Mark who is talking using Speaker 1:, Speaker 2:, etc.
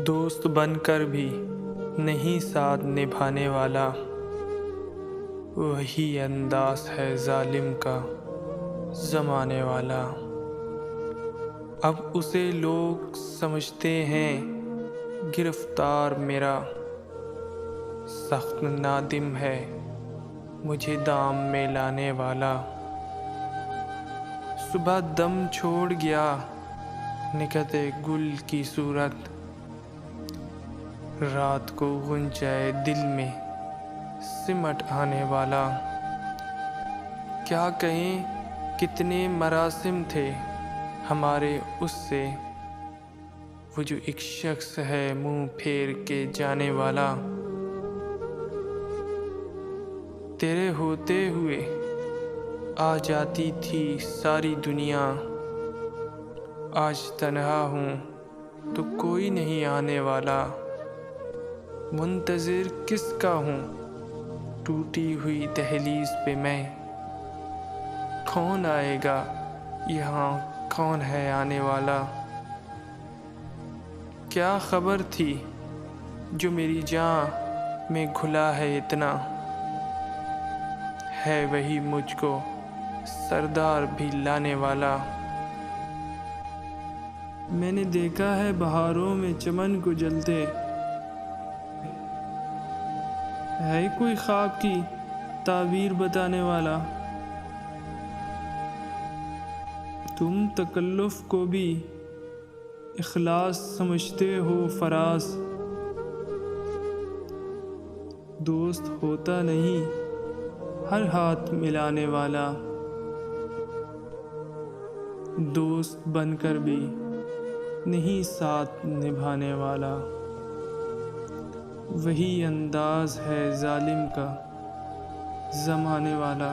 Speaker 1: دوست بن کر بھی نہیں ساتھ نبھانے والا، وہی انداز ہے ظالم کا زمانے والا۔ اب اسے لوگ سمجھتے ہیں گرفتار میرا، سخت نادم ہے مجھے دام میں لانے والا۔ صبح دم چھوڑ گیا نکہت گل کی صورت، رات کو غنچۂ دل میں سمٹ آنے والا۔ کیا کہیں کتنے مراسم تھے ہمارے اس سے، وہ جو ایک شخص ہے منہ پھیر کے جانے والا۔ تیرے ہوتے ہوئے آ جاتی تھی ساری دنیا، آج تنہا ہوں تو کوئی نہیں آنے والا۔ منتظر کس کا ہوں ٹوٹی ہوئی دہلیز پہ میں، کون آئے گا یہاں کون ہے آنے والا۔ کیا خبر تھی جو میری جان میں گھلا ہے اتنا، ہے وہی مجھ کو سردار بھی لانے والا۔ میں نے دیکھا ہے بہاروں میں چمن کو جلتے، ہے کوئی خواب کی تعبیر بتانے والا۔ تم تکلف کو بھی اخلاص سمجھتے ہو فراز، دوست ہوتا نہیں ہر ہاتھ ملانے والا، دوست بن کر بھی نہیں ساتھ نبھانے والا، وہی انداز ہے ظالم کا زمانے والا۔